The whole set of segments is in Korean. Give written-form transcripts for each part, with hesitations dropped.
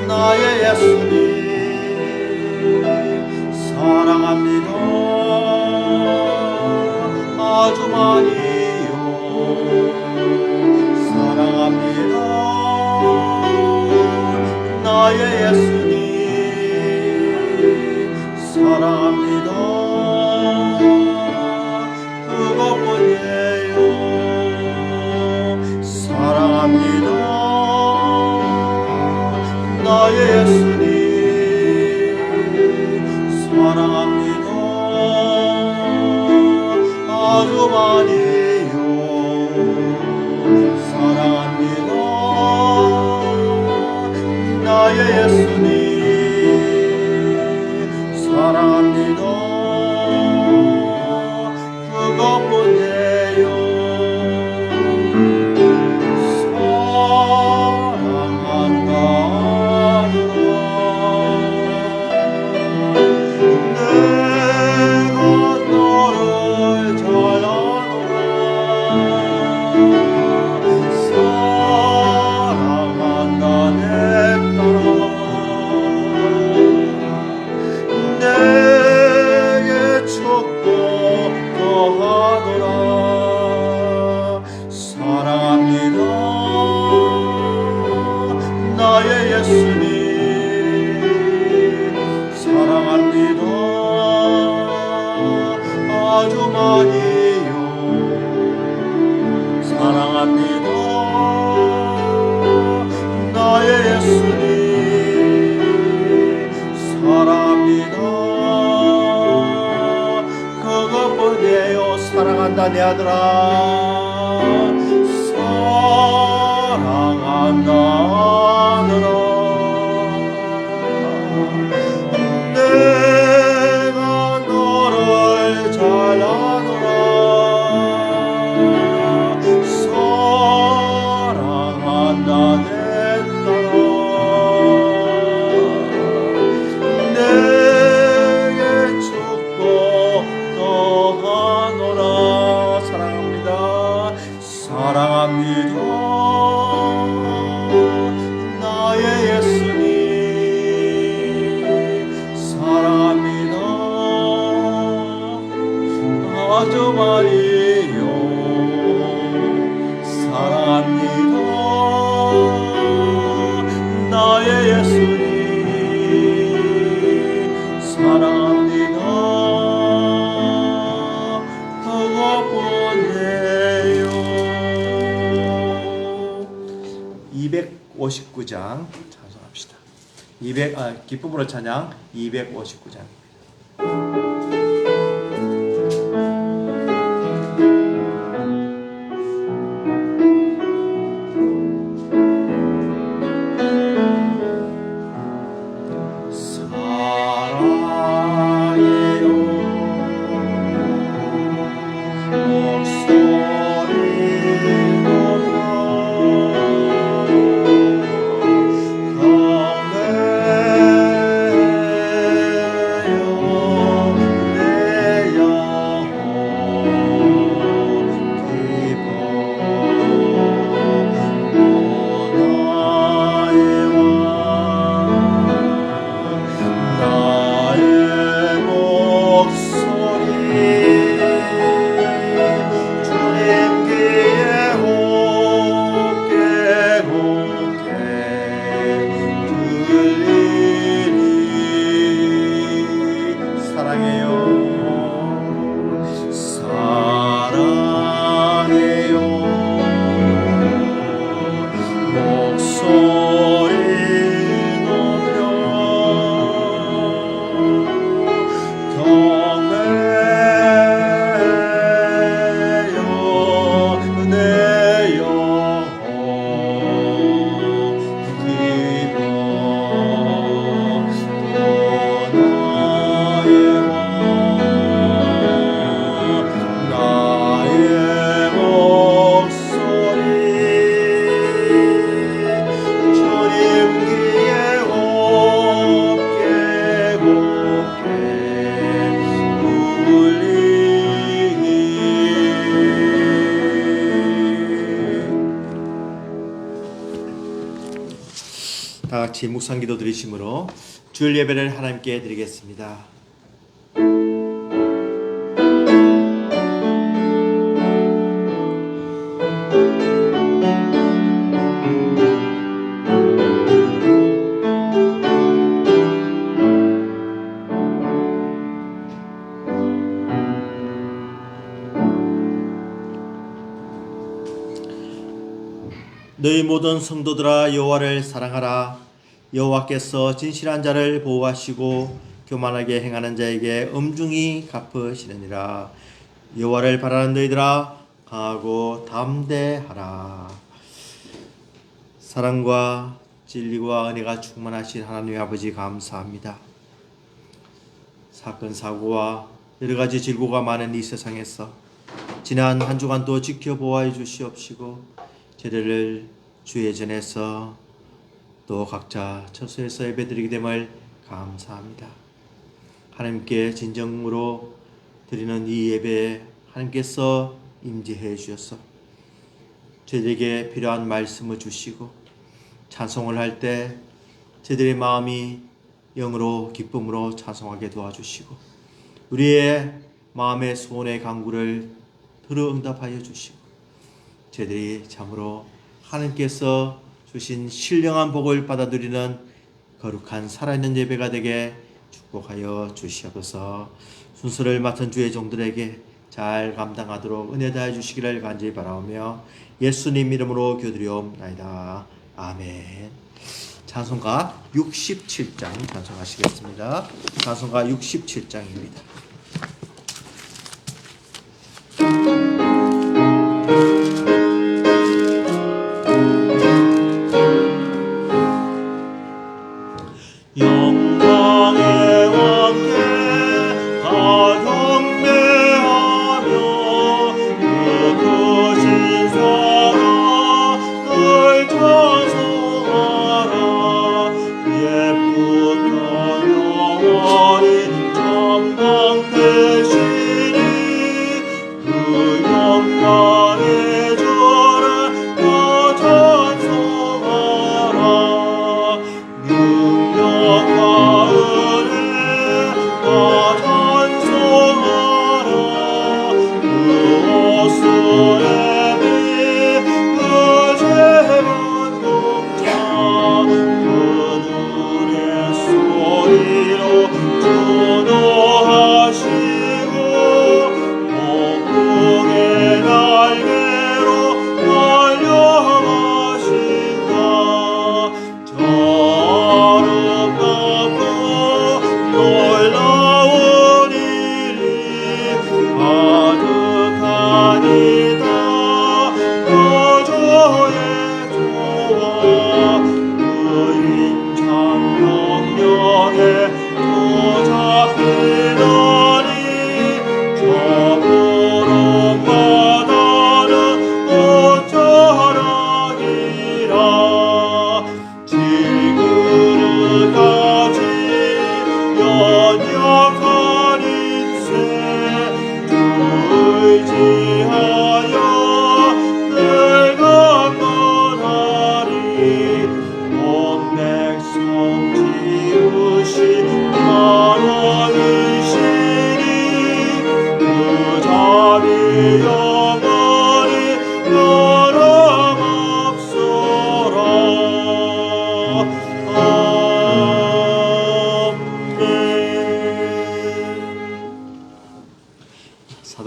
나의 예수님 사랑합니다. 아주 많이요 사랑합니다. 나의 예수님 사랑합니다. 그것뿐이에요. 사랑합니다. 나의 예수님 사랑합니다. 아주 많이요 사랑합니다. 나의 예수님 사랑합니다. 그것뿐이에요. 나의 예수님 사랑합니다. 아주 많이요 사랑합니다. 나의 예수님 사랑합니다. 그것뿐이에요. 사랑한다 내 아들아 사랑한다. 내가 너를 잘 아노라. 사랑한다 내 딸아. 내게 축복 더하노라. 사랑합니다. 사랑합니다. 나의 예수님 사랑합니다. 아주 많이요 사랑합니다. 나의 예수님 사랑합니다. 그것뿐이에요. 259장 찬송합시다. 기쁨으로 찬양 259장. 다 같이 묵상기도 드리심으로 주일 예배를 하나님께 드리겠습니다. 너희 모든 성도들아 여호와를 사랑하라. 여호와께서 진실한 자를 보호하시고 교만하게 행하는 자에게 엄중히 갚으시느니라. 여호와를 바라는 너희들아 강하고 담대하라. 사랑과 진리와 은혜가 충만하신 하나님의 아버지 감사합니다. 사건 사고와 여러 가지 질고가 많은 이 세상에서 지난 한 주간도 지켜보아 주시옵시고 제대를 주의 전에서 또 각자 처소에서 예배드리게 됨을 감사합니다. 하나님께 진정으로 드리는 이 예배에 하나님께서 임재해 주셔서 저희에게 필요한 말씀을 주시고 찬송을 할 때 저희들의 마음이 영으로 기쁨으로 찬송하게 도와주시고 우리의 마음의 소원의 간구를 들어 응답하여 주시고 저희들이 참으로 하나님께서 주신 신령한 복을 받아들이는 거룩한 살아있는 예배가 되게 축복하여 주시옵소서. 순서를 맡은 주의 종들에게 잘 감당하도록 은혜 다해 주시기를 간절히 바라오며 예수님 이름으로 기도드리옵나이다. 아멘. 찬송가 67장 찬송하시겠습니다. 찬송가 67장입니다.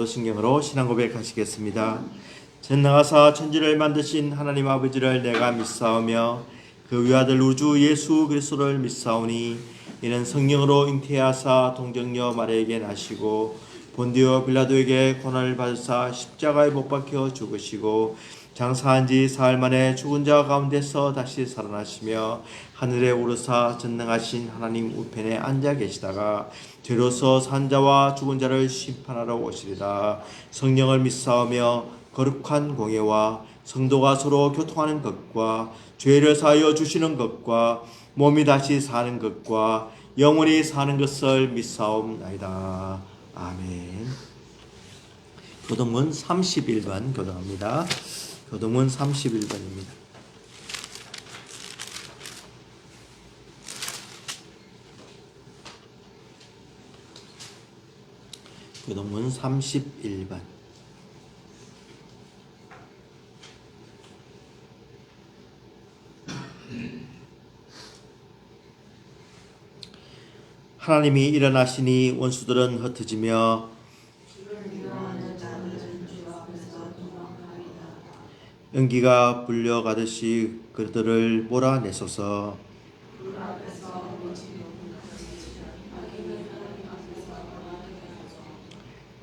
사도신경으로 신앙 고백하시겠습니다. 전능하사 천지를 만드신 하나님 아버지를 내가 믿사오며 그 위아들 우주 예수 그리스도를 믿사오니 이는 성령으로 잉태하사 동정녀 마리아에게 나시고 본디오 빌라도에게 고난을 받으사 십자가에 못 박혀 죽으시고 장사한 지 사흘 만에 죽은 자 가운데서 다시 살아나시며 하늘에 오르사 전능하신 하나님 우편에 앉아 계시다가 죄로서 산 자와 죽은 자를 심판하러 오시리다. 성령을 믿사오며 거룩한 공예와 성도가 서로 교통하는 것과 죄를 사하여 주시는 것과 몸이 다시 사는 것과 영원히 사는 것을 믿사옵나이다. 아멘. 교동문 31번 교동합니다. 교동문 31번입니다. 교동문 31번. 하나님이 일어나시니 원수들은 흩어지며 연기가 불려가듯이 그들을 몰아내소서.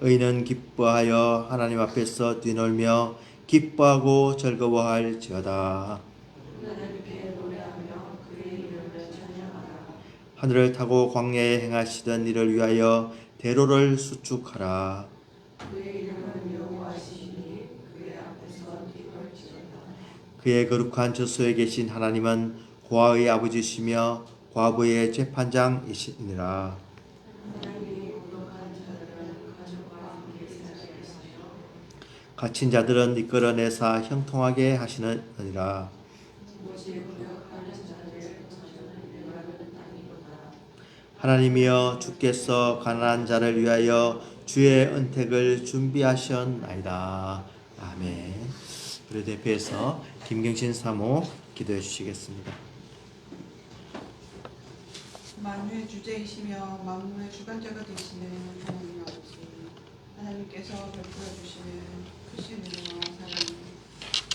의인은 기뻐하여 하나님 앞에서 뛰놀며 기뻐하고 즐거워할지어다. 하늘을 타고 광야에 행하시던 이를 위하여 대로를 수축하라. 그의 거룩한 저소에 계신 하나님은 고아의 아버지시며 과부의 재판장이시니라. 갇힌 자들은 이끌어내사 형통하게 하시느니라. 하나님이여 주께서 가난한 자를 위하여 주의 은택을 준비하셨나이다. 아멘. 우리 대표해서 김경신 사모 기도해 주시겠습니다. 만유의 주제이시며 만물의 주관자가 되시는 하나님 아버지, 하나님께서 베풀어 주시는 크신 은혜와 사랑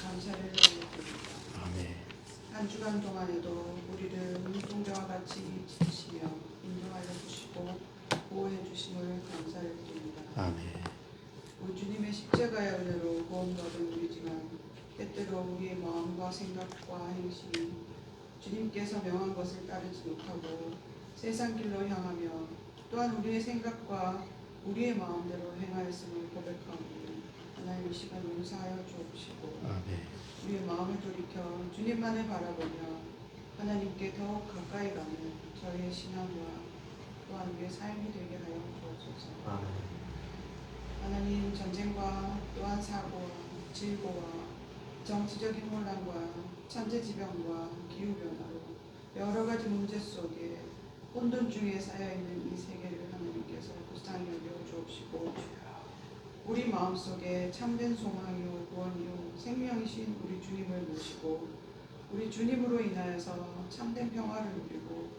감사를 드립니다. 아멘. 한 주간 동안에도 우리를 눈동자와 같이 지키시며 인도하여 주시고 보호해 주심을 감사를 드립니다. 아멘. 우리 주님의 십자가의 은혜로 구원받은 우리지만 때때로 우리의 마음과 생각과 행실이 주님께서 명한 것을 따르지 못하고 세상 길로 향하며 또한 우리의 생각과 우리의 마음대로 행하였음을 고백하오니 하나님 이 시간 용서하여 주옵시고 아멘. 우리의 마음을 돌이켜 주님만을 바라보며 하나님께 더욱 가까이 가는 저희의 신앙과 또한 우리의 삶이 되게 하여 주옵소서. 아멘. 하나님, 전쟁과 또한 사고와 질고와 정치적인 혼란과 천재지변과 기후변화로 여러 가지 문제 속에 혼돈 중에 쌓여있는 이 세계를 하나님께서 불쌍히 여겨 주옵시고 우리 마음속에 참된 소망이요 구원이요 생명이신 우리 주님을 모시고 우리 주님으로 인하여서 참된 평화를 누리고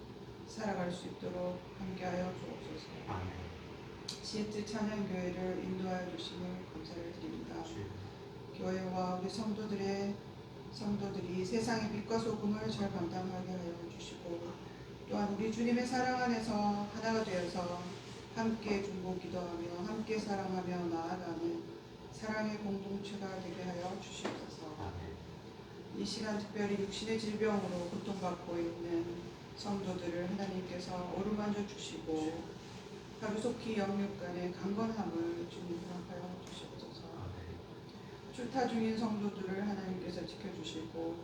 살아갈 수 있도록 함께하여 주옵소서. 시애틀 찬양교회를 인도하여 주심을 감사를 드립니다. 교회와 우리 성도들이 세상의 빛과 소금을 잘 감당하게 하여 주시고 또한 우리 주님의 사랑 안에서 하나가 되어서 함께 중보 기도하며 함께 사랑하며 나아가는 사랑의 공동체가 되게 하여 주시옵소서. 이 시간 특별히 육신의 질병으로 고통받고 있는 성도들을 하나님께서 어루만져 주시고 하루속히 영육간의 강건함을 주님 허락하여 주시옵소서. 출타 중인 성도들을 하나님께서 지켜주시고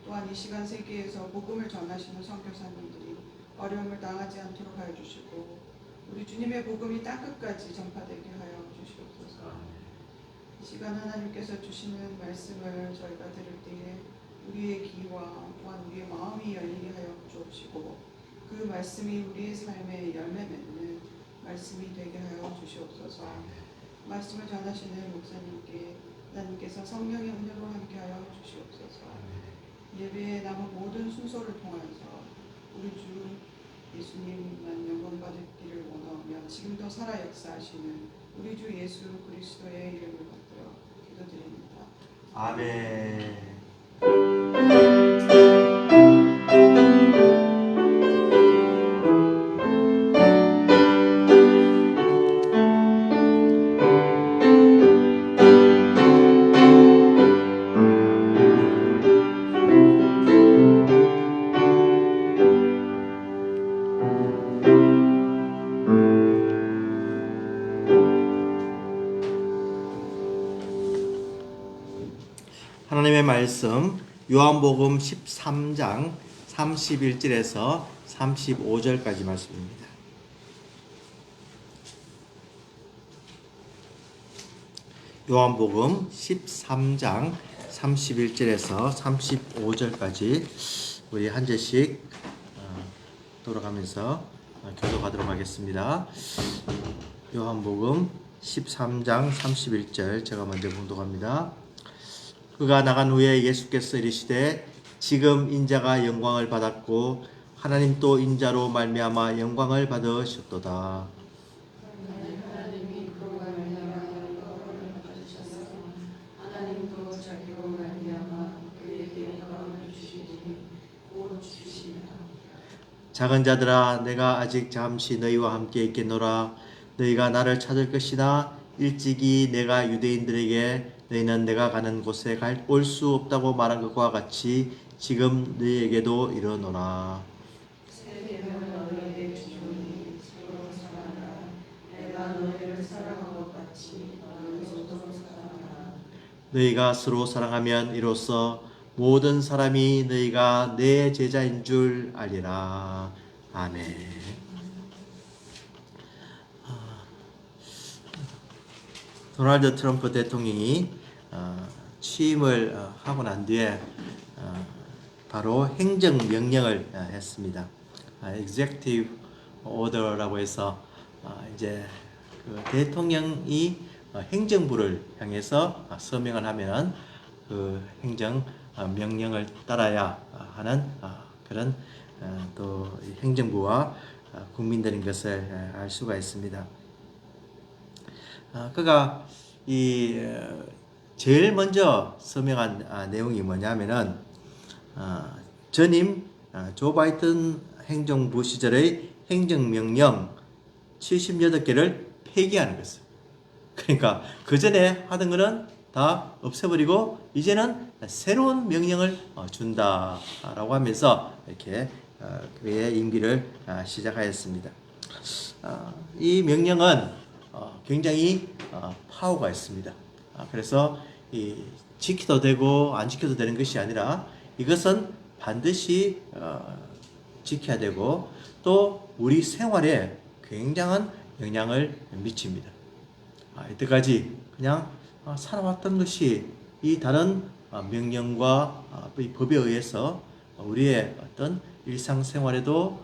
또한 이 시간 세계에서 복음을 전하시는 선교사님들이 어려움을 당하지 않도록 하여 주시고 우리 주님의 복음이 땅끝까지 전파되게 하여 주시옵소서. 이 시간 하나님께서 주시는 말씀을 저희가 들을 때에 우리의 귀와 또한 우리의 마음이 열리게 하여 주옵시고 그 말씀이 우리의 삶에 열매 맺는 말씀이 되게 하여 주시옵소서. 말씀을 전하시는 목사님께 하나님께서 성령의 은혜로 함께하여 주시옵소서. 예배에 남은 모든 순서를 통하여서 우리 주 예수님만 영광 받기를 원하오며 지금도 살아 역사하시는 우리 주 예수 그리스도의 이름을 받들어 기도드립니다. 아멘. 하나님의 말씀 요한복음 13장 31절에서 35절까지 말씀입니다. 요한복음 13장 31절에서 35절까지 우리 한 절씩 돌아가면서 교도하도록 하겠습니다. 요한복음 13장 31절 제가 먼저 봉독합니다. 그가 나간 후에 예수께서 이르시되 지금 인자가 영광을 받았고 하나님 또 인자로 말미암아 영광을 받으셨도다. 작은 자들아 내가 아직 잠시 너희와 함께 있겠노라. 너희가 나를 찾을 것이나 일찍이 내가 유대인들에게 너희는 내가 가는 곳에 올 수 없다고 말한 것과 같이 지금 너희에게도 이르노라. 너희가 서로 사랑하면 이로써 모든 사람이 너희가 내 제자인 줄 알리라. 아멘. 도널드 트럼프 대통령이 취임을 하고 난 뒤에 바로 행정명령을 했습니다. Executive Order라고 해서 이제 그 대통령이 행정부를 향해서 서명을 하면 그 행정 명령을 따라야 하는 그런 또 행정부와 국민들인 것을 알 수가 있습니다. 그가 이 제일 먼저 서명한 내용이 뭐냐면은 전임 조 바이든 행정부 시절의 행정명령 78개를 폐기하는 것을. 그러니까 그 전에 하던 거는 다 없애버리고 이제는 새로운 명령을 준다라고 하면서 이렇게 그의 임기를 시작하였습니다. 이 명령은 굉장히 파워가 있습니다. 그래서 지켜도 되고 안 지켜도 되는 것이 아니라 이것은 반드시 지켜야 되고 또 우리 생활에 굉장한 영향을 미칩니다. 이때까지 그냥 살아왔던 것이 이 다른 명령과 이 법에 의해서 우리의 어떤 일상생활에도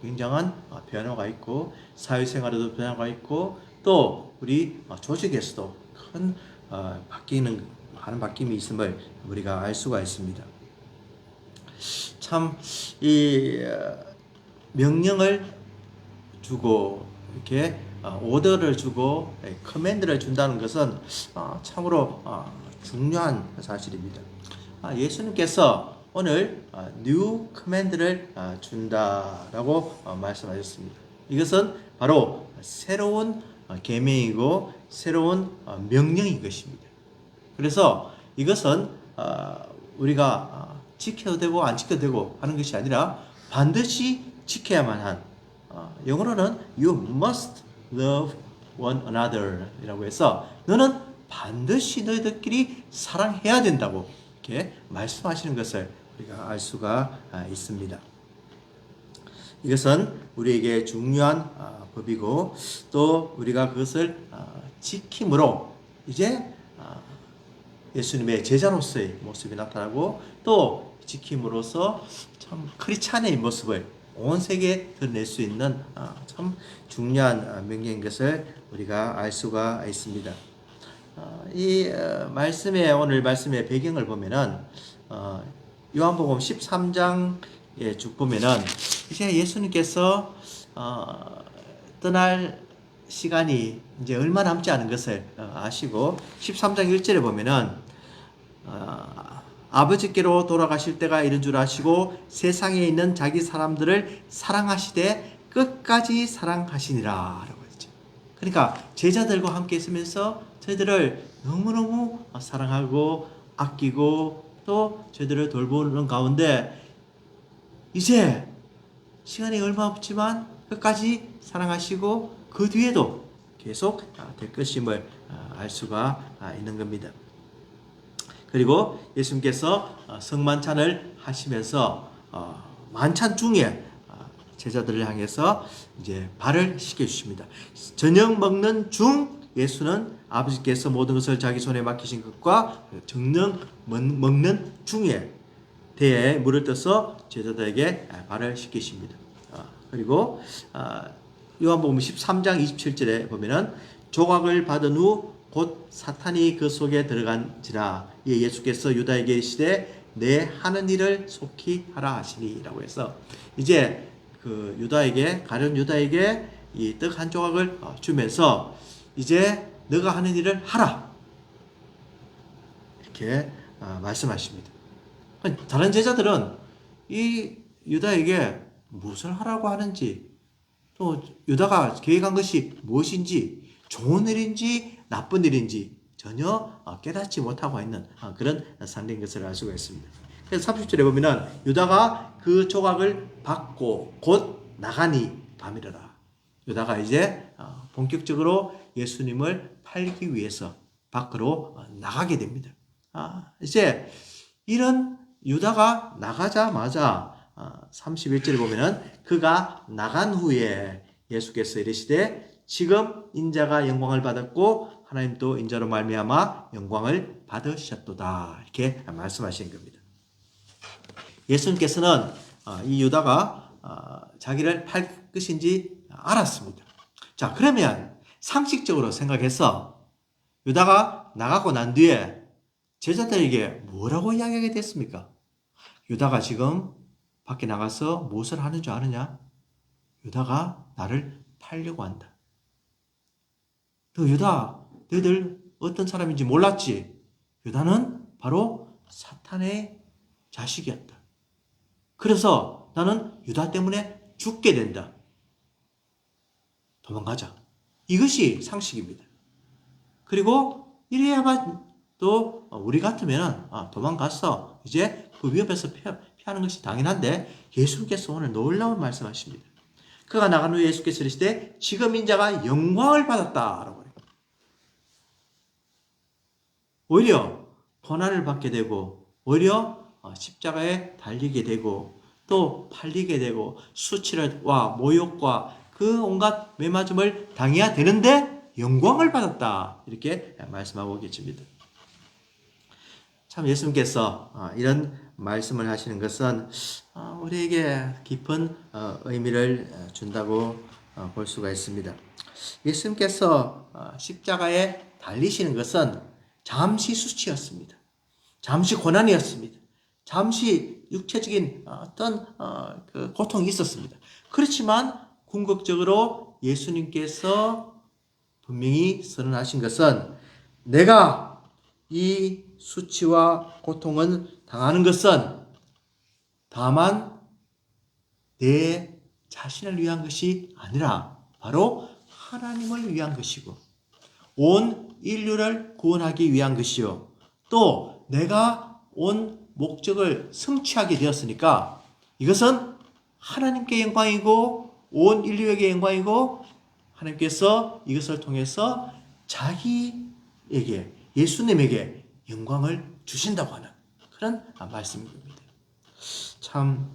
굉장한 변화가 있고 사회생활에도 변화가 있고 또 우리 조직에서도 큰 많은 바뀜이 있음을 우리가 알 수가 있습니다. 참 이 명령을 주고 이렇게 오더를 주고 커맨드를 준다는 것은 참으로 중요한 사실입니다. 예수님께서 오늘 뉴 커맨드를 준다라고 말씀하셨습니다. 이것은 바로 새로운 계명이고 새로운 명령인 것입니다. 그래서 이것은 우리가 지켜도 되고 안 지켜도 되고 하는 것이 아니라 반드시 지켜야만 한 영어로는 You must love one another 이라고 해서 너는 반드시 너희들끼리 사랑해야 된다고 이렇게 말씀하시는 것을 우리가 알 수가 있습니다. 이것은 우리에게 중요한 법이고 또 우리가 그것을 지킴으로 이제 예수님의 제자로서의 모습이 나타나고 또 지킴으로써 참 크리스찬의 모습을 온 세계에 드러낼 수 있는 참 중요한 명령인 것을 우리가 알 수가 있습니다. 이 오늘 말씀의 배경을 보면은 요한복음 13장에 쭉 보면은 이제 예수님께서 떠날 시간이 이제 얼마 남지 않은 것을 아시고 13장 1절에 보면은 아버지께로 돌아가실 때가 이른 줄 아시고 세상에 있는 자기 사람들을 사랑하시되 끝까지 사랑하시니라 라고 했죠. 그러니까 제자들과 함께 있으면서 저희들을 너무너무 사랑하고 아끼고 또 저희들을 돌보는 가운데 이제 시간이 얼마 없지만 끝까지 사랑하시고 그 뒤에도 계속 될 것임을 알 수가 있는 겁니다. 그리고 예수님께서 성만찬을 하시면서 만찬 중에 제자들을 향해서 이제 발을 씻겨 주십니다. 저녁 먹는 중 예수는 아버지께서 모든 것을 자기 손에 맡기신 것과 저녁 먹는 중에 대에 물을 떠서 제자들에게 발을 씻기십니다. 그리고 요한복음 13장 27절에 보면은 조각을 받은 후 곧 사탄이 그 속에 들어간지라. 예수께서 유다에게 이르시되 내 하는 일을 속히 하라 하시니라고 해서 이제 그 유다에게 가룟 유다에게 이 떡 한 조각을 주면서 이제 너가 하는 일을 하라 이렇게 말씀하십니다. 다른 제자들은 이 유다에게 무엇을 하라고 하는지 또 유다가 계획한 것이 무엇인지 좋은 일인지 나쁜 일인지 전혀 깨닫지 못하고 있는 그런 상태인 것을 알 수가 있습니다. 그래서 30절에 보면은 유다가 그 조각을 받고 곧 나가니 밤이더라. 유다가 이제 본격적으로 예수님을 팔기 위해서 밖으로 나가게 됩니다. 이제 이런 유다가 나가자마자 31절에 보면은 그가 나간 후에 예수께서 이르시되 지금 인자가 영광을 받았고 하나님도 인자로 말미암아 영광을 받으셨도다 이렇게 말씀하신 겁니다. 예수님께서는 이 유다가 자기를 팔 것인지 알았습니다. 자, 그러면 상식적으로 생각해서 유다가 나가고 난 뒤에 제자들에게 뭐라고 이야기하게 됐습니까? 유다가 지금 밖에 나가서 무엇을 하는 줄 아느냐? 유다가 나를 팔려고 한다. 너 유다, 너희들 어떤 사람인지 몰랐지? 유다는 바로 사탄의 자식이었다. 그래서 나는 유다 때문에 죽게 된다. 도망가자. 이것이 상식입니다. 그리고 이래야만 또 우리 같으면 도망가서 이제 그 위협에서 피하는 것이 당연한데 예수님께서 오늘 놀라운 말씀하십니다. 그가 나간 후에 예수께서 이르시되 지금 인자가 영광을 받았다라고 해요. 오히려 고난을 받게 되고 오히려 십자가에 달리게 되고 또 팔리게 되고 수치와 모욕과 그 온갖 매맞음을 당해야 되는데 영광을 받았다 이렇게 말씀하고 계십니다. 참 예수님께서 이런 말씀을 하시는 것은 우리에게 깊은 의미를 준다고 볼 수가 있습니다. 예수님께서 십자가에 달리시는 것은 잠시 수치였습니다. 잠시 고난이었습니다. 잠시 육체적인 어떤 그 고통이 있었습니다. 그렇지만 궁극적으로 예수님께서 분명히 선언하신 것은 내가 이 수치와 고통을 당하는 것은 다만 내 자신을 위한 것이 아니라 바로 하나님을 위한 것이고 온 인류를 구원하기 위한 것이요. 또 내가 온 목적을 성취하게 되었으니까 이것은 하나님께 영광이고 온 인류에게 영광이고 하나님께서 이것을 통해서 자기에게 예수님에게 영광을 주신다고 하는 그런 말씀입니다. 참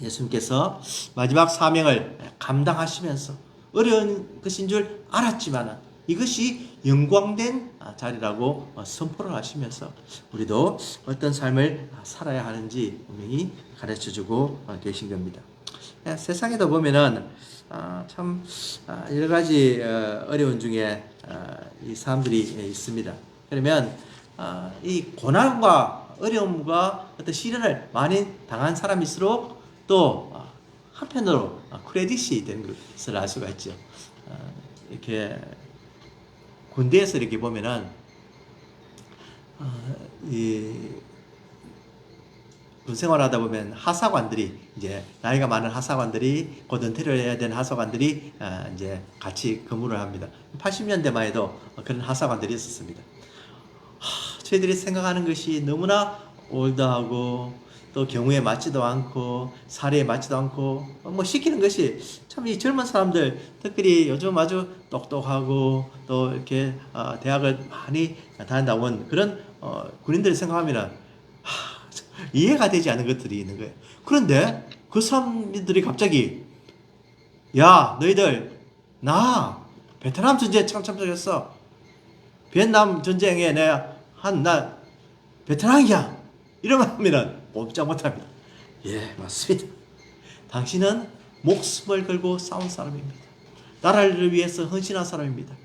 예수님께서 마지막 사명을 감당하시면서 어려운 것인 줄 알았지만 이것이 영광된 자리라고 선포를 하시면서 우리도 어떤 삶을 살아야 하는지 분명히 가르쳐주고 계신 겁니다. 세상에도 보면은 참 여러 가지 어려운 중에 이 사람들이 있습니다. 그러면 이 고난과 어려움과 어떤 시련을 많이 당한 사람일수록 또 한편으로 크레딧이 되는 것을 알 수가 있죠. 이렇게 군대에서 이렇게 보면은 이 군 생활하다 보면 하사관들이 이제 나이가 많은 하사관들이 곧 은퇴를 해야 되는 하사관들이 이제 같이 근무를 합니다. 80년대만 해도 그런 하사관들이 있었습니다. 저희들이 생각하는 것이 너무나 올드하고 또 경우에 맞지도 않고 사례에 맞지도 않고 뭐 시키는 것이 참 이 젊은 사람들 특별히 요즘 아주 똑똑하고 또 이렇게 대학을 많이 다닌다고 하는 그런 군인들을 생각하면 이해가 되지 않는 것들이 있는 거예요. 그런데 그 사람들이 갑자기 야 너희들 나 베트남 전쟁에 참전했어. 비엔남 전쟁에 내가 나 베테랑이야. 이러면 하면은 꼼짝 못합니다. 예, 맞습니다. 당신은 목숨을 걸고 싸운 사람입니다. 나라를 위해서 헌신한 사람입니다.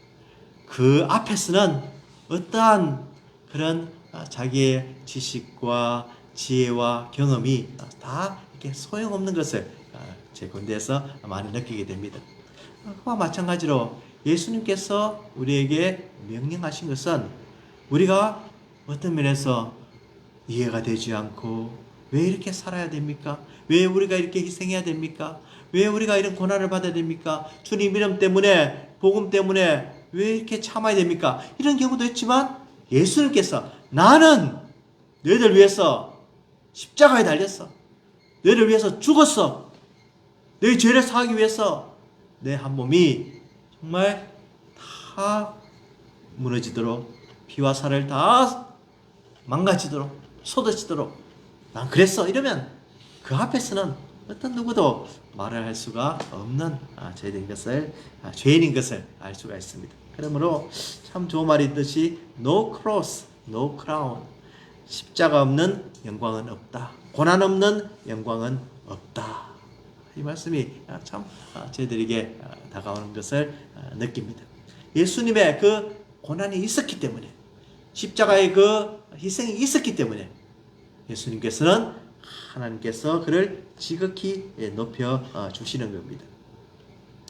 그 앞에서는 어떠한 그런 자기의 지식과 지혜와 경험이 다 이렇게 소용없는 것을 제 군대에서 많이 느끼게 됩니다. 그와 마찬가지로 예수님께서 우리에게 명령하신 것은 우리가 어떤 면에서 이해가 되지 않고 왜 이렇게 살아야 됩니까? 왜 우리가 이렇게 희생해야 됩니까? 왜 우리가 이런 고난을 받아야 됩니까? 주님 이름 때문에, 복음 때문에 왜 이렇게 참아야 됩니까? 이런 경우도 있지만 예수님께서 나는 너희들 위해서 십자가에 달렸어. 너희를 위해서 죽었어. 너희 죄를 사하기 위해서 내 한 몸이 정말 다 무너지도록 피와 살을 다 망가지도록 쏟아지도록 난 그랬어. 이러면 그 앞에서는 어떤 누구도 말을 할 수가 없는 죄인인 것을 알 수가 있습니다. 그러므로 참 좋은 말이 있듯이 No cross, no crown. 십자가 없는 영광은 없다. 고난 없는 영광은 없다. 이 말씀이 참 저희들에게 다가오는 것을 느낍니다. 예수님의 그 고난이 있었기 때문에, 십자가의 그 희생이 있었기 때문에 예수님께서는 하나님께서 그를 지극히 높여 주시는 겁니다.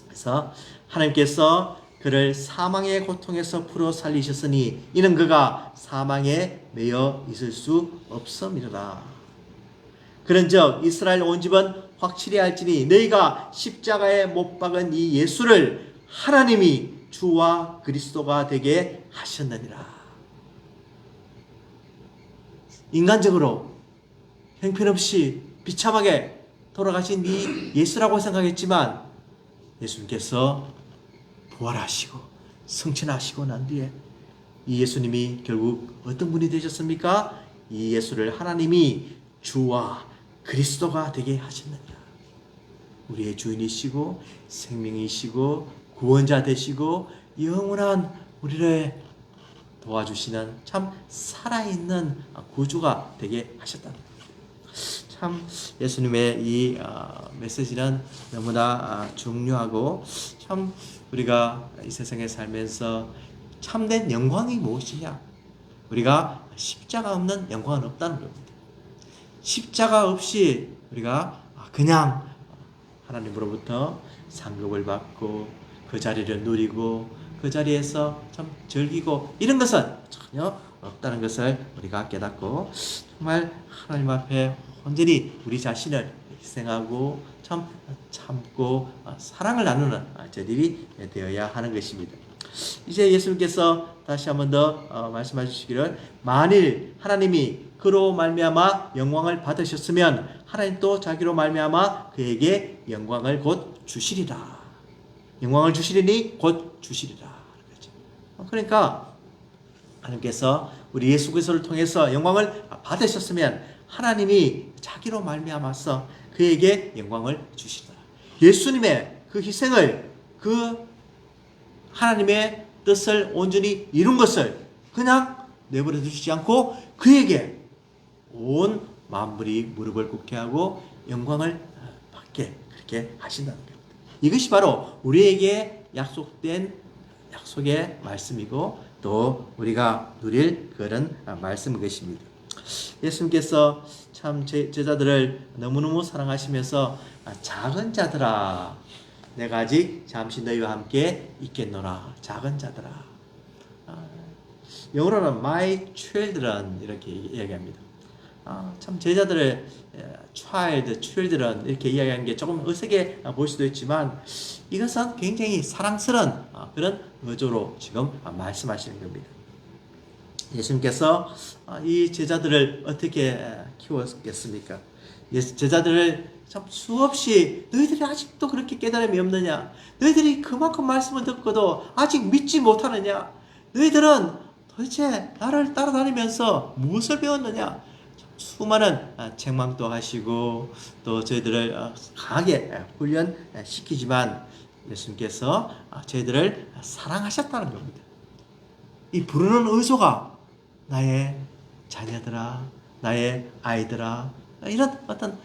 그래서 하나님께서 그를 사망의 고통에서 풀어 살리셨으니 이는 그가 사망에 매여 있을 수 없음이로라. 그런즉 이스라엘 온 집은 확실히 알지니 너희가 십자가에 못 박은 이 예수를 하나님이 주와 그리스도가 되게 하셨느니라. 인간적으로 형편없이 비참하게 돌아가신 이 예수라고 생각했지만 예수님께서 부활하시고 승천하시고 난 뒤에 이 예수님이 결국 어떤 분이 되셨습니까? 이 예수를 하나님이 주와 그리스도가 되게 하셨느니라. 우리의 주인이시고 생명이시고 구원자 되시고 영원한 우리를 도와주시는 참 살아있는 구주가 되게 하셨다. 참 예수님의 이 메시지는 너무나 중요하고 참 우리가 이 세상에 살면서 참된 영광이 무엇이냐? 우리가 십자가 없는 영광은 없다는 겁니다. 십자가 없이 우리가 그냥 하나님으로부터 상급을 받고 그 자리를 누리고 그 자리에서 참 즐기고 이런 것은 전혀 없다는 것을 우리가 깨닫고 정말 하나님 앞에 온전히 우리 자신을 희생하고 참 참고 사랑을 나누는 저들이 되어야 하는 것입니다. 이제 예수님께서 다시 한 번 더 말씀해 주시기를 만일 하나님이 그로 말미암아 영광을 받으셨으면 하나님 또 자기로 말미암아 그에게 영광을 곧 주시리라. 영광을 주시리니 곧 주시리라. 그러니까 하나님께서 우리 예수 그리스도를 통해서 영광을 받으셨으면 하나님이 자기로 말미암아서 그에게 영광을 주시리라. 예수님의 그 희생을 그 하나님의 뜻을 온전히 이룬 것을 그냥 내버려 두시지 않고 그에게 온 만물이 무릎을 꿇게 하고 영광을 받게 그렇게 하신다는 겁니다. 이것이 바로 우리에게 약속된 약속의 말씀이고 또 우리가 누릴 그런 말씀인 것입니다. 예수님께서 참 제자들을 너무너무 사랑하시면서 작은 자들아 내가 아직 잠시 너희와 함께 있겠노라. 작은 자들아. 영어로는 my children 이렇게 이야기합니다. 참 제자들을 children 이렇게 이야기하는 게 조금 어색해 보일 수도 있지만 이것은 굉장히 사랑스러운 그런 어조로 지금 말씀하시는 겁니다. 예수님께서 이 제자들을 어떻게 키웠겠습니까? 제자들을 참 수없이 너희들이 아직도 그렇게 깨달음이 없느냐? 너희들이 그만큼 말씀을 듣고도 아직 믿지 못하느냐? 너희들은 도대체 나를 따라다니면서 무엇을 배웠느냐? 수많은 책망도 하시고 또 저희들을 강하게 훈련시키지만 예수님께서 저희들을 사랑하셨다는 겁니다. 이 부르는 의도가 나의 자녀들아, 나의 아이들아 이런 어떤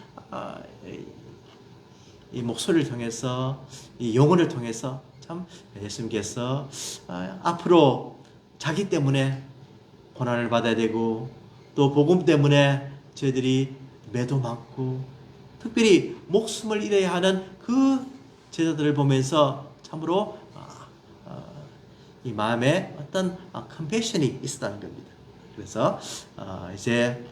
이 목소리를 통해서 이 영혼을 통해서 참 예수님께서 앞으로 자기 때문에 고난을 받아야 되고 또 복음 때문에 저희들이 매도 많고 특별히 목숨을 잃어야 하는 그 제자들을 보면서 참으로 이 마음에 어떤 컴패션이 있었다는 겁니다. 그래서 이제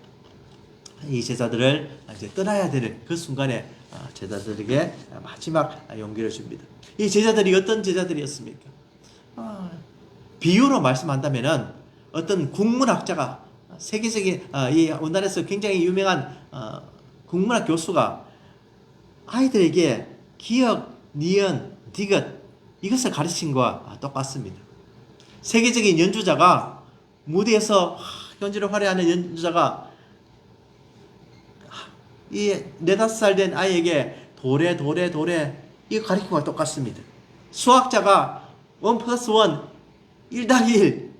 이 제자들을 이제 떠나야 되는 그 순간에 제자들에게 마지막 용기를 줍니다. 이 제자들이 어떤 제자들이었습니까? 비유로 말씀한다면은 어떤 국문학자가 세계적인 이 우리나라에서 굉장히 유명한 국문학 교수가 아이들에게 기역, 니은, 디귿 이것을 가르친 것과 똑같습니다. 세계적인 연주자가 무대에서 연주를 화려하는 연주자가 이 4-5살 된 아이에게 도레 이거 가르친 것과 똑같습니다. 수학자가 1+1 1-1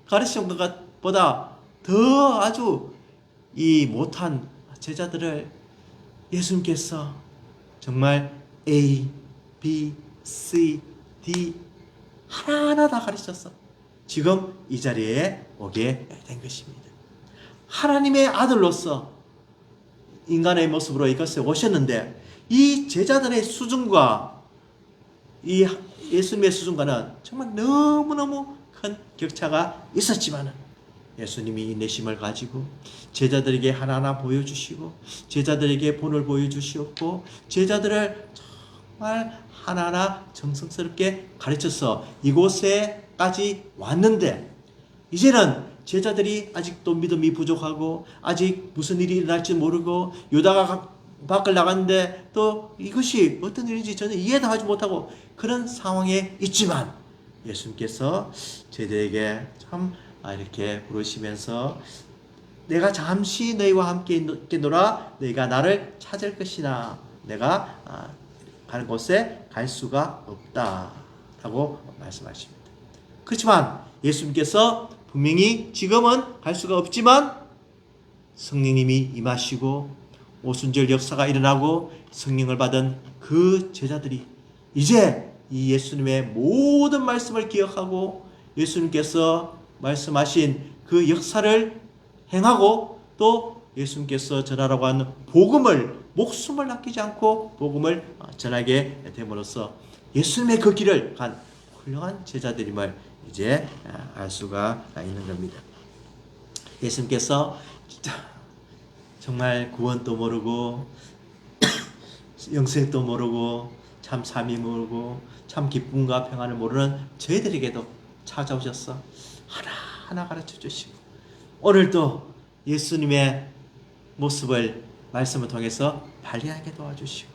가르친 것보다 더 아주 이 못한 제자들을 예수님께서 정말 A, B, C, D 하나하나 다 가르쳤어. 지금 이 자리에 오게 된 것입니다. 하나님의 아들로서 인간의 모습으로 이것에 오셨는데 이 제자들의 수준과 이 예수님의 수준과는 정말 너무너무 큰 격차가 있었지만 예수님이 인내심을 가지고 제자들에게 하나하나 보여주시고 제자들에게 본을 보여주시었고 제자들을 정말 하나하나 정성스럽게 가르쳐서 이곳에까지 왔는데 이제는 제자들이 아직도 믿음이 부족하고 아직 무슨 일이 일어날지 모르고 유다가 밖을 나갔는데 또 이것이 어떤 일인지 전혀 이해도 하지 못하고 그런 상황에 있지만 예수님께서 제자들에게 참 이렇게 부르시면서 내가 잠시 너희와 함께 있노라 너희가 나를 찾을 것이나 내가 가는 곳에 갈 수가 없다 라고 말씀하십니다. 그렇지만 예수님께서 분명히 지금은 갈 수가 없지만 성령님이 임하시고 오순절 역사가 일어나고 성령을 받은 그 제자들이 이제 이 예수님의 모든 말씀을 기억하고 예수님께서 말씀하신 그 역사를 행하고 또 예수님께서 전하라고 하는 복음을 목숨을 아끼지 않고 복음을 전하게 됨으로써 예수님의 그 길을 간 훌륭한 제자들임을 이제 알 수가 있는 겁니다. 예수님께서 정말 구원도 모르고 영생도 모르고 참 삶이 모르고 참 기쁨과 평안을 모르는 저희들에게도 찾아오셔서 하나하나 가르쳐 주시고 오늘도 예수님의 모습을 말씀을 통해서 발견하게 도와주시고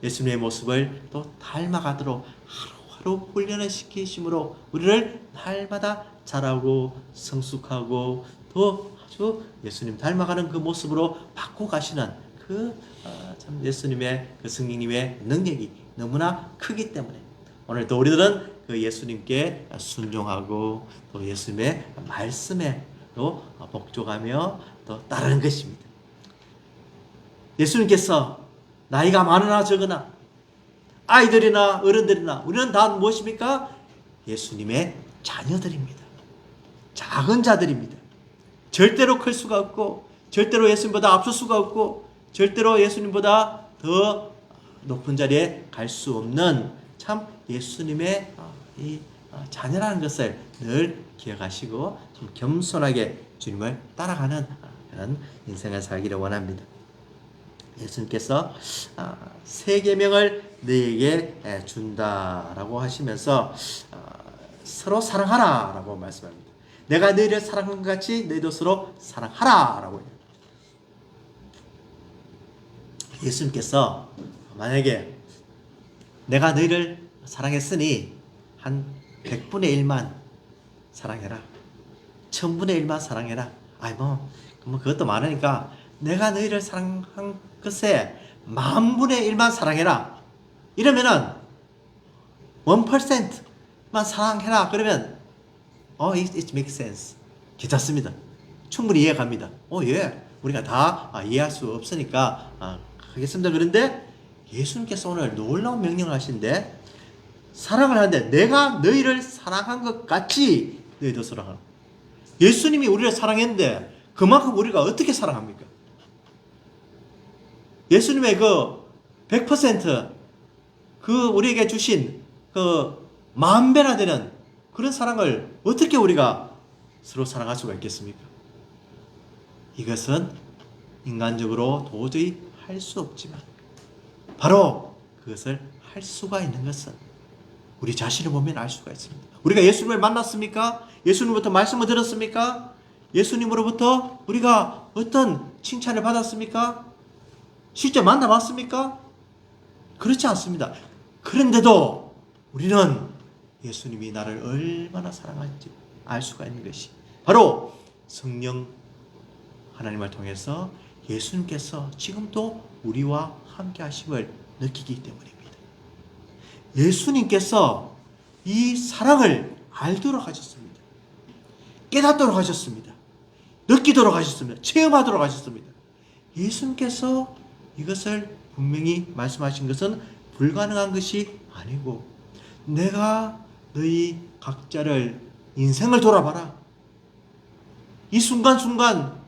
예수님의 모습을 또 닮아가도록 하루하루 훈련을 시키심으로 우리를 날마다 자라고 성숙하고 또 아주 예수님 닮아가는 그 모습으로 바꿔가시는 참 예수님의 그 성령님의 능력이 너무나 크기 때문에 오늘도 우리들은 그 예수님께 순종하고 또 예수님의 말씀에 또 복종하며 또 따르는 것입니다. 예수님께서 나이가 많으나 적으나 아이들이나 어른들이나 우리는 다 무엇입니까? 예수님의 자녀들입니다. 작은 자들입니다. 절대로 클 수가 없고 절대로 예수님보다 앞설 수가 없고 절대로 예수님보다 더 높은 자리에 갈 수 없는 참 예수님의 이 자녀라는 것을 늘 기억하시고 좀 겸손하게 주님을 따라가는 그런 인생을 살기를 원합니다. 예수님께서 새 계명을 너희에게 준다라고 하시면서 서로 사랑하라라고 말씀합니다. 내가 너희를 사랑한 것 같이 너희도 서로 사랑하라라고 해요. 예수님께서 만약에 내가 너희를 사랑했으니 한 100분의 1만 사랑해라. 1000분의 1만 사랑해라. 그것도 많으니까 내가 너희를 사랑한 것에 10,000분의 1만 사랑해라. 이러면은 1%만 사랑해라. 그러면 it makes sense. 괜찮습니다. 충분히 이해갑니다. 예. 우리가 다 이해할 수 없으니까 하겠습니다. 그런데 예수님께서 오늘 놀라운 명령을 하신데 사랑을 하는데 내가 너희를 사랑한 것 같이 너희도 사랑하라. 예수님이 우리를 사랑했는데 그만큼 우리가 어떻게 사랑합니까? 예수님의 그 100% 우리에게 주신 만 배나 되는 그런 사랑을 어떻게 우리가 서로 사랑할 수가 있겠습니까? 이것은 인간적으로 도저히 할 수 없지만 바로 그것을 할 수가 있는 것은 우리 자신을 보면 알 수가 있습니다. 우리가 예수님을 만났습니까? 예수님부터 말씀을 들었습니까? 예수님으로부터 우리가 어떤 칭찬을 받았습니까? 실제 만나봤습니까? 그렇지 않습니다. 그런데도 우리는 예수님이 나를 얼마나 사랑하는지 알 수가 있는 것이 바로 성령 하나님을 통해서 예수님께서 지금도 우리와 함께 하심을 느끼기 때문입니다. 예수님께서 이 사랑을 알도록 하셨습니다. 깨닫도록 하셨습니다. 느끼도록 하셨습니다. 체험하도록 하셨습니다. 예수님께서 이것을 분명히 말씀하신 것은 불가능한 것이 아니고 내가 너희 각자를 인생을 돌아봐라. 이 순간순간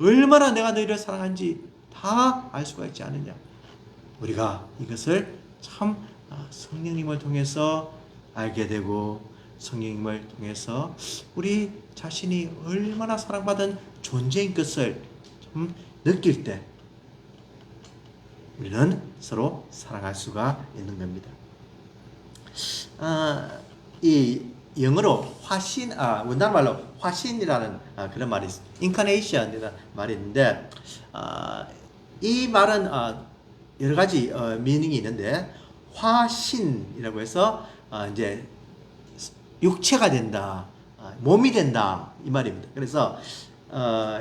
얼마나 내가 너희를 사랑하는지 다 알 수가 있지 않느냐. 우리가 이것을 참 성령님을 통해서 알게 되고 성령님을 통해서 우리 자신이 얼마나 사랑받은 존재인 것을 좀 느낄 때 우리는 서로 사랑할 수가 있는 겁니다. 이 영어로 화신, 원단 말로 화신이라는 그런 말이 있습니다. incarnation이라는 말이 있는데 이 말은 여러 가지 미닝이 있는데 화신이라고 해서 이제 육체가 된다, 몸이 된다 이 말입니다. 그래서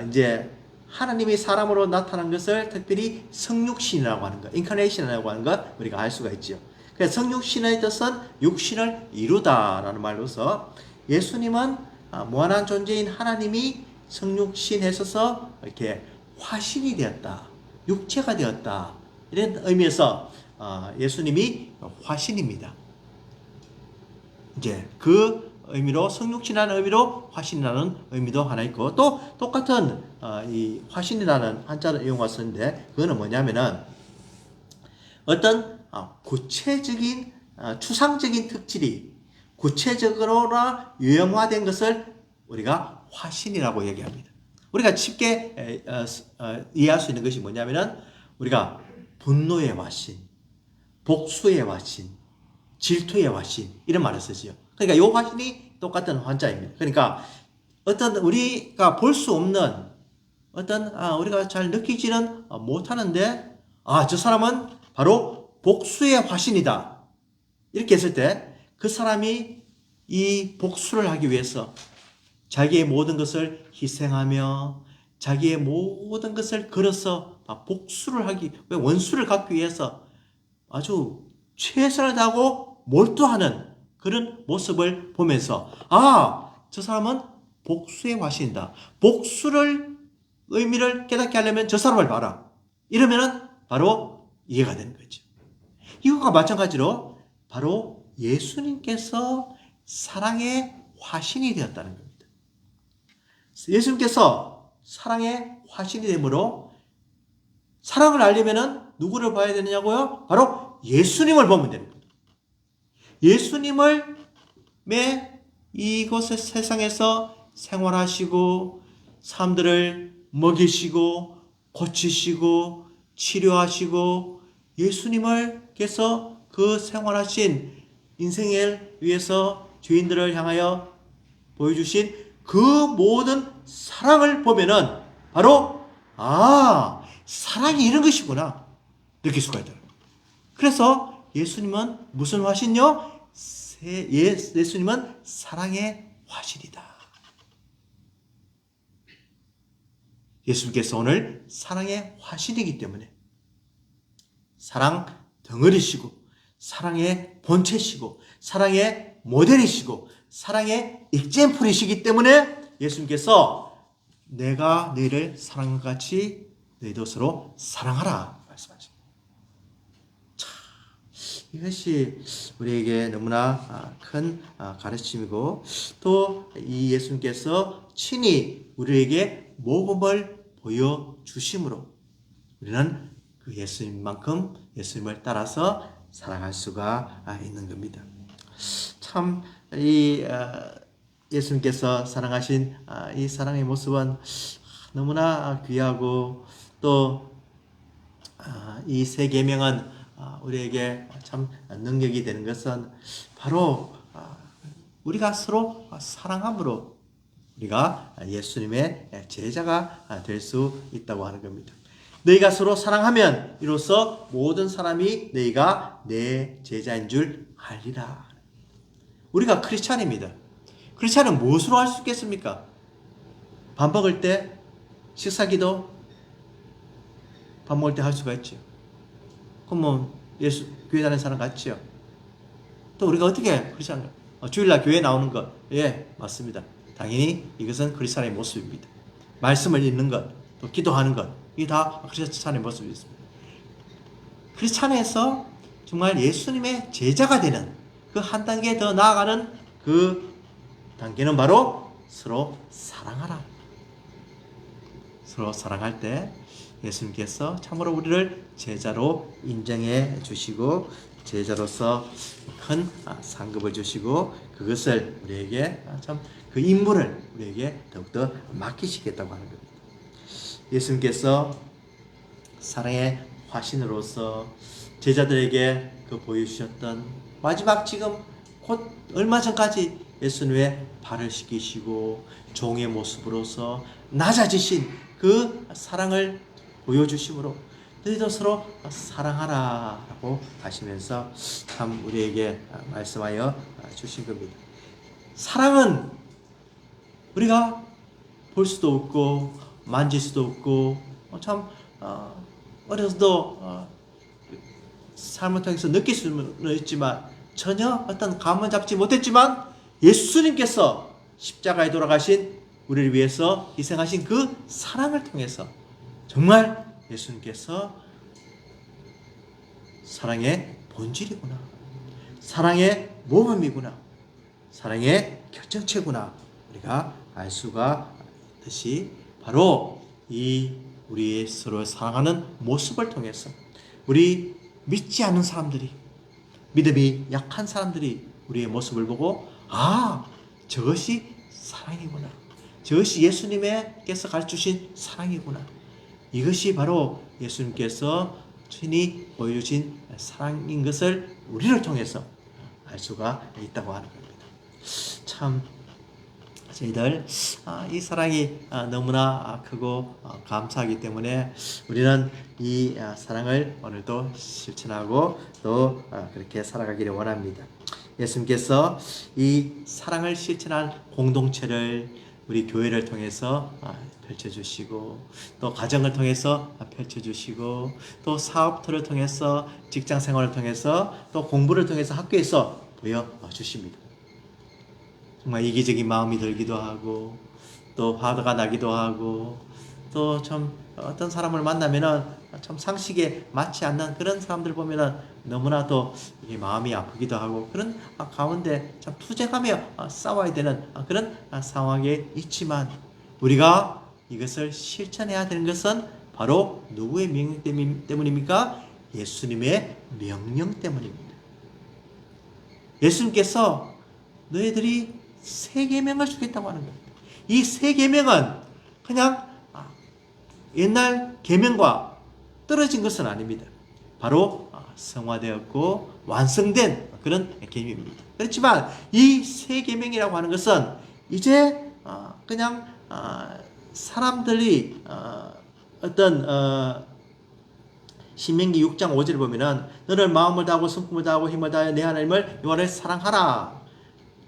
이제 하나님이 사람으로 나타난 것을 특별히 성육신이라고 하는 것, 인카네이션이라고 하는 것 우리가 알 수가 있죠. 그래서 성육신의 뜻은 육신을 이루다라는 말로서 예수님은 무한한 존재인 하나님이 성육신하셔서 이렇게 화신이 되었다, 육체가 되었다 이런 의미에서 예수님이 화신입니다. 이제 그 의미로 성육신이라는 의미로 화신이라는 의미도 하나 있고 또 똑같은 이 화신이라는 한자를 이용해서 쓰는데 그거는 뭐냐면은 어떤 구체적인 추상적인 특질이 구체적으로나 유형화된 것을 우리가 화신이라고 얘기합니다. 우리가 쉽게 이해할 수 있는 것이 뭐냐면은 우리가 분노의 화신, 복수의 화신, 질투의 화신 이런 말을 쓰지요. 그러니까 이 화신이 똑같은 한자입니다. 그러니까 어떤 우리가 볼 수 없는 어떤 우리가 잘 느끼지는 못하는데 저 사람은 바로 복수의 화신이다 이렇게 했을 때 그 사람이 이 복수를 하기 위해서 자기의 모든 것을 희생하며 자기의 모든 것을 걸어서 복수를 하기, 원수를 갚기 위해서 아주 최선을 다하고 몰두하는 그런 모습을 보면서 저 사람은 복수의 화신이다. 복수를 의미를 깨닫게 하려면 저 사람을 봐라. 이러면은 바로 이해가 되는 거죠. 이것과 마찬가지로 바로 예수님께서 사랑의 화신이 되었다는 겁니다. 예수님께서 사랑의 화신이 되므로 사랑을 알려면은 누구를 봐야 되느냐고요? 바로 예수님을 보면 되는 겁니다. 예수님을 이곳의 세상에서 생활하시고 사람들을 먹이시고 고치시고 치료하시고 예수님께서 그 생활하신 인생을 위해서 죄인들을 향하여 보여주신 그 모든 사랑을 보면은 바로 사랑이 이런 것이구나 느낄 수가 있다. 그래서 예수님은 무슨 화신요? 예수님은 사랑의 화신이다. 예수님께서 오늘 사랑의 화신이기 때문에 사랑 덩어리시고 사랑의 본체시고 사랑의 모델이시고 사랑의 익젠플이시기 때문에 예수님께서 내가 너희를 사랑한 것 같이 너희도 서로 사랑하라 말씀하십니다. 이것이 우리에게 너무나 큰 가르침이고, 또 이 예수님께서 친히 우리에게 모범을 보여주심으로 우리는 그 예수님만큼 예수님을 따라서 살아갈 수가 있는 겁니다. 참 이 예수님께서 사랑하신 이 사랑의 모습은 너무나 귀하고, 또 이 세 계명은 우리에게 참 능력이 되는 것은 바로 우리가 서로 사랑함으로 우리가 예수님의 제자가 될 수 있다고 하는 겁니다. 너희가 서로 사랑하면 이로써 모든 사람이 너희가 내 제자인 줄 알리라. 우리가 크리스찬입니다. 크리스찬은 무엇으로 할 수 있겠습니까? 밥 먹을 때 식사기도 밥 먹을 때 할 수가 있죠. 그럼 뭐 예수 교회 다니는 사람 같지요. 또 우리가 어떻게 크리스찬 주일날 교회 나오는 것, 예, 맞습니다. 당연히 이것은 크리스찬의 모습입니다. 말씀을 읽는 것, 또 기도하는 것, 이게 다 크리스찬의 모습이 있습니다. 크리스찬에서 정말 예수님의 제자가 되는 그 한 단계 더 나아가는 그 단계는 바로 서로 사랑하라. 서로 사랑할 때 예수님께서 참으로 우리를 제자로 인정해 주시고, 제자로서 큰 상급을 주시고, 그것을 우리에게 참 그 임무를 우리에게 더욱더 맡기시겠다고 하는 겁니다. 예수님께서 사랑의 화신으로서 제자들에게 그 보여주셨던 마지막, 지금 곧 얼마 전까지 예수님의 발을 씻기시고 종의 모습으로서 낮아지신 그 사랑을 보여주심으로 너희도 서로 사랑하라 라고 하시면서 참 우리에게 말씀하여 주신 겁니다. 사랑은 우리가 볼 수도 없고 만질 수도 없고 참 어려서도 삶을 통해서 느낄 수는 있지만 전혀 어떤 감은 잡지 못했지만 예수님께서 십자가에 돌아가신 우리를 위해서 희생하신 그 사랑을 통해서 정말 예수님께서 사랑의 본질이구나, 사랑의 모범이구나, 사랑의 결정체구나 우리가 알 수가 있듯이, 바로 이 우리의 서로 사랑하는 모습을 통해서 우리 믿지 않는 사람들이, 믿음이 약한 사람들이 우리의 모습을 보고 저것이 사랑이구나, 저것이 예수님께서 가르쳐주신 사랑이구나, 이것이 바로 예수님께서 친히 보여주신 사랑인 것을 우리를 통해서 알 수가 있다고 하는 겁니다. 참 저희들 이 사랑이 너무나 크고 감사하기 때문에 우리는 이 사랑을 오늘도 실천하고 또 그렇게 살아가기를 원합니다. 예수님께서 이 사랑을 실천한 공동체를 우리 교회를 통해서 펼쳐주시고, 또 가정을 통해서 펼쳐주시고, 또 사업터를 통해서, 직장생활을 통해서, 또 공부를 통해서 학교에서 보여주십니다. 정말 이기적인 마음이 들기도 하고, 또 화가 나기도 하고, 또 참 어떤 사람을 만나면은 참 상식에 맞지 않는 그런 사람들 보면은 너무나도 마음이 아프기도 하고, 그런 가운데 참 투쟁하며 싸워야 되는 그런 상황에 있지만, 우리가 이것을 실천해야 되는 것은 바로 누구의 명령 때문입니까? 예수님의 명령 때문입니다. 예수님께서 너희들이 새 계명을 주겠다고 하는 겁니다. 이 새 계명은 그냥 옛날 계명과 떨어진 것은 아닙니다. 바로 성화되었고 완성된 그런 계명입니다. 그렇지만 이 새 계명이라고 하는 것은 이제 그냥 사람들이 어떤 신명기 6장 5절을 보면은 너를 마음을 다하고 성품을 다하고 힘을 다하여 내 하나님을 여호와를 사랑하라.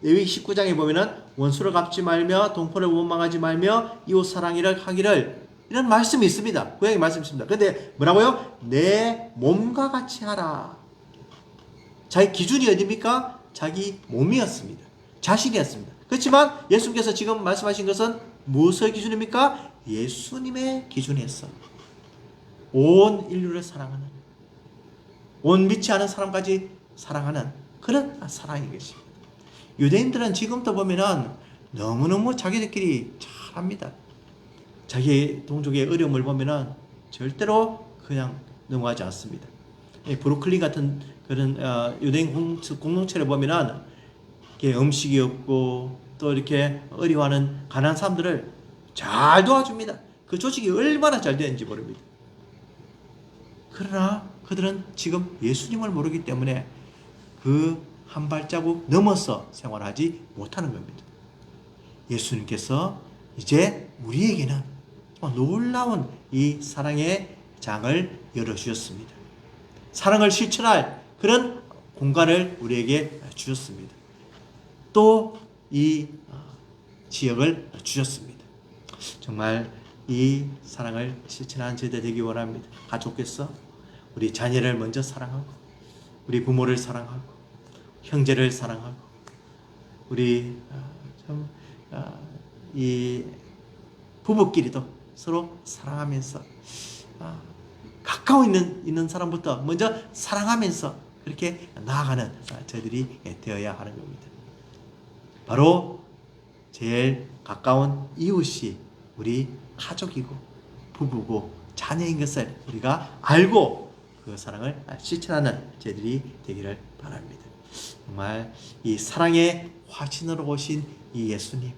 레위 19장에 보면은 원수를 갚지 말며 동포를 원망하지 말며 이웃 사랑이를 하기를, 이런 말씀이 있습니다. 구약의 말씀이 있습니다. 그런데 뭐라고요? 내 몸과 같이 하라. 자기 기준이 어디입니까? 자기 몸이었습니다. 자신이었습니다. 그렇지만 예수님께서 지금 말씀하신 것은 무엇의 기준입니까? 예수님의 기준이었어. 온 인류를 사랑하는, 온 믿지 않은 사람까지 사랑하는 그런 사랑인 것입니다. 유대인들은 지금도 보면은 너무너무 자기들끼리 잘합니다. 자기 동족의 어려움을 보면은 절대로 그냥 넘어가지 않습니다. 브루클린 같은 그런 유대인 공동체를 보면은 이렇게 음식이 없고 또 이렇게 어려워하는 가난한 사람들을 잘 도와줍니다. 그 조직이 얼마나 잘 되는지 모릅니다. 그러나 그들은 지금 예수님을 모르기 때문에 그 한 발자국 넘어서 생활하지 못하는 겁니다. 예수님께서 이제 우리에게는 놀라운 이 사랑의 장을 열어주셨습니다. 사랑을 실천할 그런 공간을 우리에게 주셨습니다. 또 이 지역을 주셨습니다. 정말 이 사랑을 실천하는 제대 되기 원합니다. 가족께서 우리 자녀를 먼저 사랑하고 우리 부모를 사랑하고 형제를 사랑하고 우리 이 부부끼리도 서로 사랑하면서 가까워 있는 사람부터 먼저 사랑하면서 그렇게 나아가는 저희들이 되어야 하는 겁니다. 바로 제일 가까운 이웃이 우리 가족이고 부부고 자녀인 것을 우리가 알고 그 사랑을 실천하는 저희들이 되기를 바랍니다. 정말 이 사랑의 화신으로 오신 이 예수님,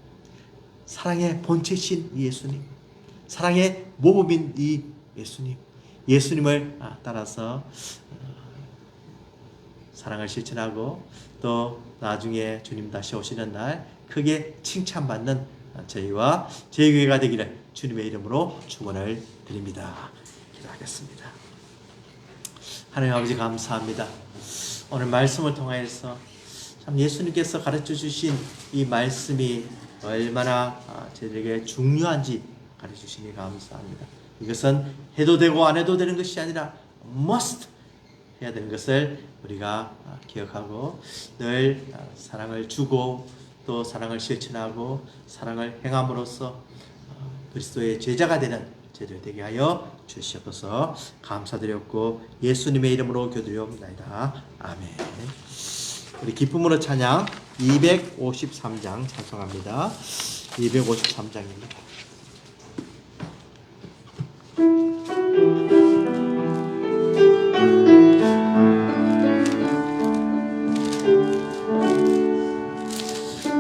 사랑의 본체신 이 예수님, 사랑의 모범인 이 예수님, 예수님을 따라서 사랑을 실천하고 또 나중에 주님 다시 오시는 날 크게 칭찬받는 저희와 저희 교회가 되기를 주님의 이름으로 축원을 드립니다. 기도하겠습니다. 하나님 아버지 감사합니다. 오늘 말씀을 통하여서 참 예수님께서 가르쳐 주신 이 말씀이 얼마나 저희들에게 중요한지 가르쳐 주시니 감사합니다. 이것은 해도 되고 안 해도 되는 것이 아니라 must 해야 되는 것을 우리가 기억하고 늘 사랑을 주고 또 사랑을 실천하고 사랑을 행함으로써 그리스도의 제자가 되는 저희들 되게 하여 주시옵소서. 감사드렸고 예수님의 이름으로 기도드리옵나이다. 아멘. 우리 기쁨으로 찬양 253장 찬송합니다. 253장입니다.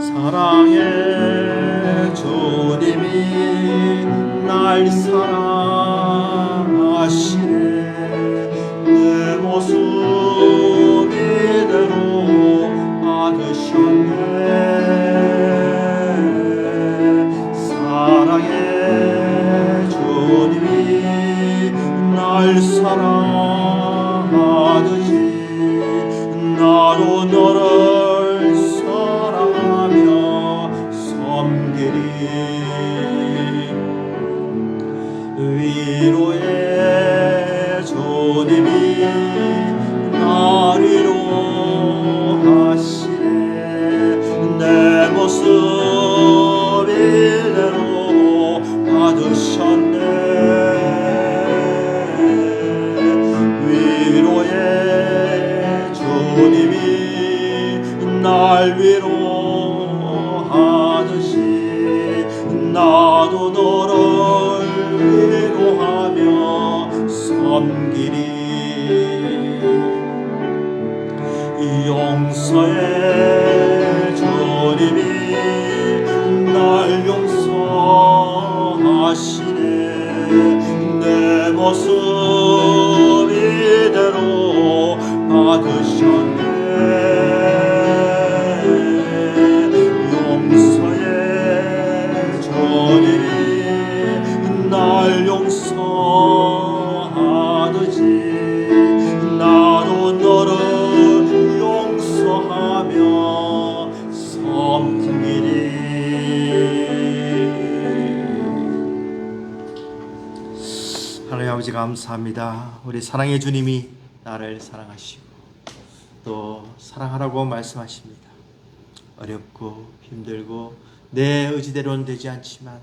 사랑의 주님이 날 사랑하시네. 내 모습 이대로 받으셨네. 사랑의 주님이 날 사랑하듯이 나도 너를 위로의 주님이 날 위로하시네. 내 모습 이대로 받으셨네. 위로의 주님이 날 위로하듯이 나도 너를 위로하며 섬기리. 용서의 주님이 날 용서하시네. 내 모습 이대로 받으셨네. 용서의 주님이 날 용서하듯이 나도 너를 용서하며 섬기리. 하나님 아버지 감사합니다. 우리 사랑의 주님이 나를 사랑하시고 또 사랑하라고 말씀하십니다. 어렵고 힘들고 내 의지대로는 되지 않지만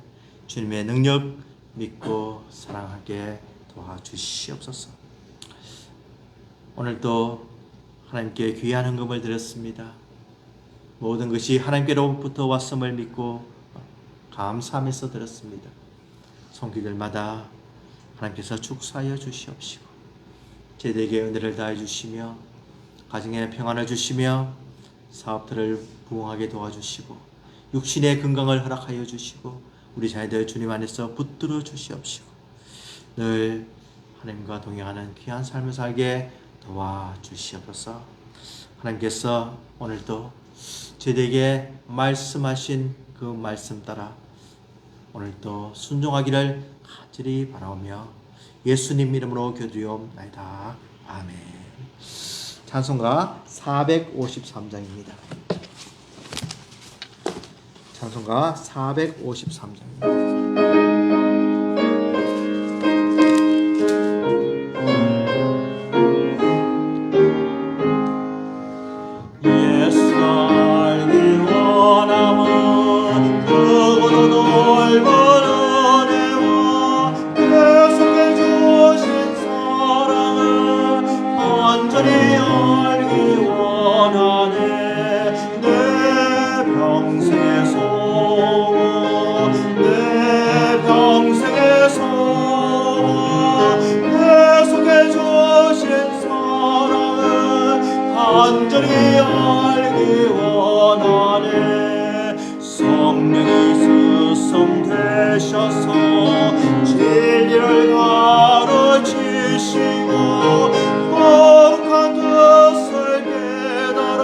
주님의 능력 믿고 사랑하게 도와주시옵소서. 오늘도 하나님께 귀한 헌금을 드렸습니다. 모든 것이 하나님께로부터 왔음을 믿고 감사하면서 드렸습니다. 손길들마다 하나님께서 축사하여 주시옵시고 제대에게 은혜를 다해 주시며 가정에 평안을 주시며 사업들을 부흥하게 도와주시고 육신의 건강을 허락하여 주시고 우리 자녀들 주님 안에서 붙들어 주시옵시고 늘 하나님과 동행하는 귀한 삶을 살게 도와주시옵소서. 하나님께서 오늘도 저희에게 말씀하신 그 말씀 따라 오늘도 순종하기를 간절히 바라오며 예수님 이름으로 기도드리옵나이다. 아멘. 찬송가 453장입니다. 찬송가 453장입니다. 간절히 알기 원하네. 성령이 스승 되셔서 진리를 가르치시고 거룩한 뜻을 깨달아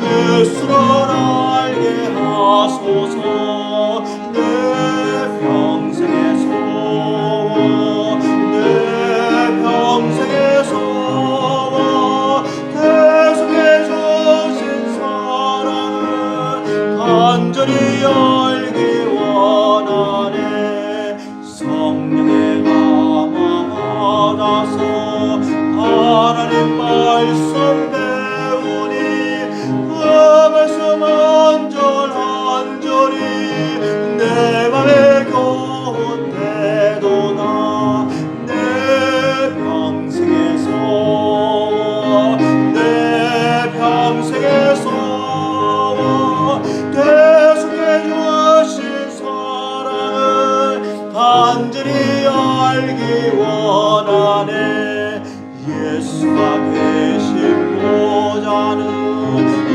예수를 알게 하소서. 내 평생의 소원, 내 평생의 소원, 계속해 주신 사랑을 간절히 알기 원하네. 성령의 감화 받아서 하나님 말씀 배우니 그 말씀 한절한절이 내 맘에 곁대도다. 내 평생의 소원, 내 평생의 소원, 계속해 주신 사랑을 간절히 알기 원하네. 예수가 계신 보좌는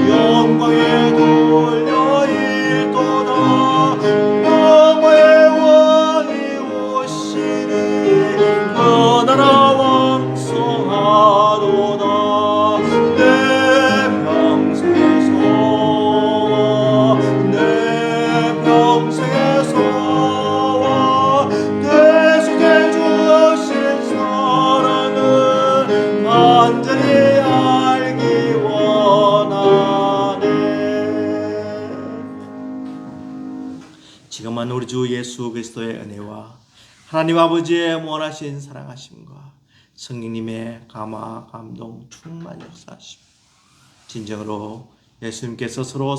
영광에 돌려있도다. 영광의 왕이 오시니 그 나라 왕성하도다. 내 평생의 소원, 내 평생의 소원, 계속해 주신 사랑을 간절히 알기 원하네. 지금은 우리 주 예수 그리스도의 은혜와 하나님 아버지의 원하신 사랑하심과 성령님의 감화 감동 충만 역사하심 진정으로 예수님께서 서로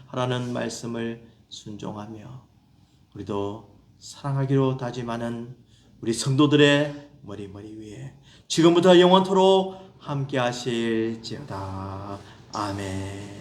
하라는 말씀을 순종하며 우리도 사랑하기로 다짐하는 우리 성도들의 머리 위에 지금부터 영원토록 함께 하실지어다. 아멘.